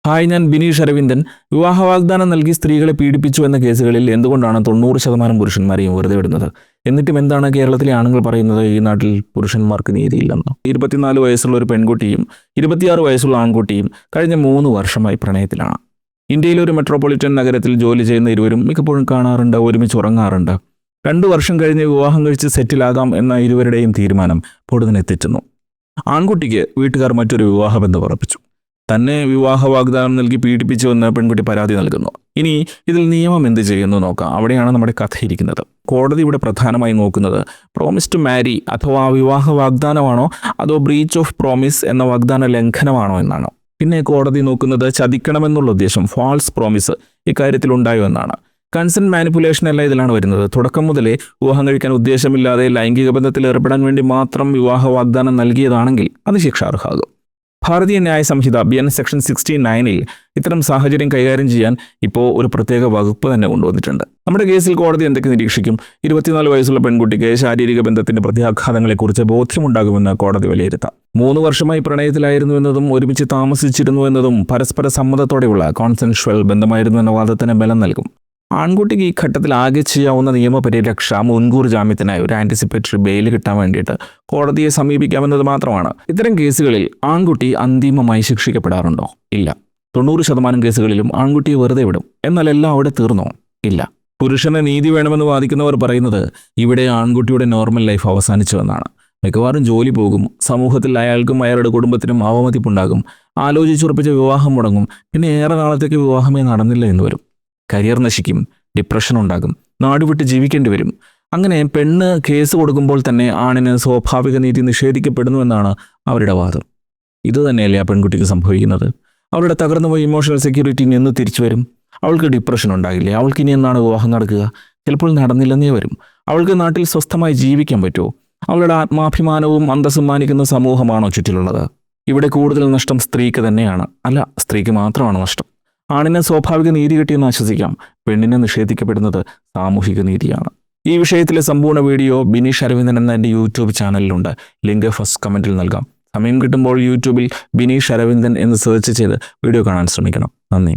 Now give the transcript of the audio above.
Hi, ഞാൻ ബിനീഷ് അരവിന്ദൻ. വിവാഹ വാഗ്ദാനം നൽകി സ്ത്രീകളെ പീഡിപ്പിച്ചു എന്ന കേസുകളിൽ എന്തുകൊണ്ടാണ് 90% പുരുഷന്മാരെയും വെറുതെ വിടുന്നത്? എന്നിട്ടും എന്താണ് കേരളത്തിലെ ആണുങ്ങൾ പറയുന്നത് ഈ നാട്ടിൽ പുരുഷന്മാർക്ക് നീതിയില്ലെന്നോ? 24 വയസ്സുള്ള ഒരു പെൺകുട്ടിയും 26 വയസ്സുള്ള ആൺകുട്ടിയും കഴിഞ്ഞ 3 വർഷമായി പ്രണയത്തിലാണ്. ഇന്ത്യയിലെ ഒരു മെട്രോപൊളിറ്റൻ നഗരത്തിൽ ജോലി ചെയ്യുന്ന ഇരുവരും മിക്കപ്പോഴും കാണാറുണ്ട്, ഒരുമിച്ച് ഉറങ്ങാറുണ്ട്. 2 വർഷം കഴിഞ്ഞ് വിവാഹം കഴിച്ച് സെറ്റിലാകാം എന്ന ഇരുവരുടെയും തീരുമാനം പൊടുന്നനെ തെറ്റുന്നു. ആൺകുട്ടിക്ക് വീട്ടുകാർ മറ്റൊരു വിവാഹബന്ധം ഉറപ്പിച്ചു. തന്നെ വിവാഹ വാഗ്ദാനം നൽകി പീഡിപ്പിച്ചുവെന്ന് പെൺകുട്ടി പരാതി നൽകുന്നു. ഇനി ഇതിൽ നിയമം എന്ത് ചെയ്യുന്നു നോക്കാം. അവിടെയാണ് നമ്മുടെ കഥ ഇരിക്കുന്നത്. കോടതി ഇവിടെ പ്രധാനമായി നോക്കുന്നത് പ്രോമിസ് ടു മാരി അഥവാ വിവാഹ വാഗ്ദാനമാണോ അതോ ബ്രീച്ച് ഓഫ് പ്രോമിസ് എന്ന വാഗ്ദാന ലംഘനമാണോ എന്നാണ്. പിന്നെ കോടതി നോക്കുന്നത് ചതിക്കണമെന്നുള്ള ഉദ്ദേശം, ഫാൾസ് പ്രോമിസ് ഇക്കാര്യത്തിൽ ഉണ്ടായോ എന്നാണ്. കൺസെന്റ് മാനിപ്പുലേഷൻ എല്ലാം ഇതിലാണ് വരുന്നത്. തുടക്കം മുതലേ വിവാഹം കഴിക്കാൻ ഉദ്ദേശമില്ലാതെ ലൈംഗിക ബന്ധത്തിൽ ഏർപ്പെടാൻ വേണ്ടി മാത്രം വിവാഹ വാഗ്ദാനം നൽകിയതാണെങ്കിൽ അത് ശിക്ഷാർഹമാകും. ഭാരതീയ ന്യായ സംഹിത BN സെക്ഷൻ 69-ൽ ഇത്തരം സാഹചര്യം കൈകാര്യം ചെയ്യാൻ ഇപ്പോൾ ഒരു പ്രത്യേക വകുപ്പ് തന്നെ കൊണ്ടുവന്നിട്ടുണ്ട്. നമ്മുടെ കേസിൽ കോടതി എന്തൊക്കെ നിരീക്ഷിക്കും? 24 വയസ്സുള്ള പെൺകുട്ടിക്ക് ശാരീരിക ബന്ധത്തിന്റെ പ്രത്യാഘാതങ്ങളെക്കുറിച്ച് ബോധ്യമുണ്ടാകുമെന്ന് കോടതി വിലയിരുത്താം. 3 വർഷമായി പ്രണയത്തിലായിരുന്നു എന്നതും ഒരുമിച്ച് താമസിച്ചിരുന്നു എന്നതും പരസ്പര സമ്മതത്തോടെയുള്ള കോൺസെൻഷ്വൽ ബന്ധമായിരുന്നു എന്ന വാദത്തിന് ബലം നൽകും. ആൺകുട്ടിക്ക് ഈ ഘട്ടത്തിൽ ആകെ ചെയ്യാവുന്ന നിയമപരിരക്ഷ മുൻകൂർ ജാമ്യത്തിനായി ഒരു ആന്റിസിപ്പേറ്ററി ബെയിൽ കിട്ടാൻ വേണ്ടിയിട്ട് കോടതിയെ സമീപിക്കാമെന്നത് മാത്രമാണ്. ഇത്തരം കേസുകളിൽ ആൺകുട്ടി അന്തിമമായി ശിക്ഷിക്കപ്പെടാറുണ്ടോ? ഇല്ല. 90% കേസുകളിലും ആൺകുട്ടിയെ വെറുതെ വിടും. എന്നാൽ എല്ലാം അവിടെ തീർന്നോ? ഇല്ല. പുരുഷന് നീതി വേണമെന്ന് വാദിക്കുന്നവർ പറയുന്നത് ഇവിടെ ആൺകുട്ടിയുടെ നോർമൽ ലൈഫ് അവസാനിച്ചുവെന്നാണ്. മിക്കവാറും ജോലി പോകും, സമൂഹത്തിൽ അയാൾക്കും അയാളുടെ കുടുംബത്തിനും അവമതിപ്പുണ്ടാകും, ആലോചിച്ചുറപ്പിച്ച വിവാഹം മുടങ്ങും, പിന്നെ ഏറെ നാളത്തേക്ക് വിവാഹമേ നടന്നില്ല എന്ന് വരും. കരിയർ നശിക്കും, ഡിപ്രഷൻ ഉണ്ടാകും, നാടുവിട്ട് ജീവിക്കേണ്ടി വരും. അങ്ങനെ പെണ്ണ് കേസ് കൊടുക്കുമ്പോൾ തന്നെ ആണിന് സ്വാഭാവിക നീതി നിഷേധിക്കപ്പെടുന്നുവെന്നാണ് അവരുടെ വാദം. ഇത് തന്നെയല്ലേ ആ പെൺകുട്ടിക്ക് സംഭവിക്കുന്നത്? അവളുടെ തകർന്നുപോയ ഇമോഷണൽ സെക്യൂരിറ്റി നിന്ന് തിരിച്ചു വരും. അവൾക്ക് ഡിപ്രഷൻ ഉണ്ടാകില്ലേ? അവൾക്ക് ഇനി എന്നാണ് വിവാഹം നടക്കുക? ചിലപ്പോൾ നടന്നില്ലെന്നേ വരും. അവൾക്ക് നാട്ടിൽ സ്വസ്ഥമായി ജീവിക്കാൻ പറ്റുമോ? അവളുടെ ആത്മാഭിമാനവും അന്തസ്സും മാനിക്കുന്ന സമൂഹമാണോ ചുറ്റിലുള്ളത്? ഇവിടെ കൂടുതൽ നഷ്ടം സ്ത്രീക്ക് തന്നെയാണ്. അല്ല, സ്ത്രീക്ക് മാത്രമാണ് നഷ്ടം. ആണിന് സ്വാഭാവിക നീതി കിട്ടിയെന്ന് ആശ്വസിക്കാം. പെണ്ണിനെ നിഷേധിക്കപ്പെടുന്നത് സാമൂഹിക നീതിയാണ്. ഈ വിഷയത്തിലെ സമ്പൂർണ്ണ വീഡിയോ ബിനീഷ് അരവിന്ദൻ എന്ന എൻ്റെ യൂട്യൂബ് ചാനലിലുണ്ട്. ലിങ്ക് ഫസ്റ്റ് കമൻറ്റിൽ നൽകാം. സമയം കിട്ടുമ്പോൾ യൂട്യൂബിൽ ബിനീഷ് അരവിന്ദൻ എന്ന് സെർച്ച് ചെയ്ത് വീഡിയോ കാണാൻ ശ്രമിക്കണം. നന്ദി.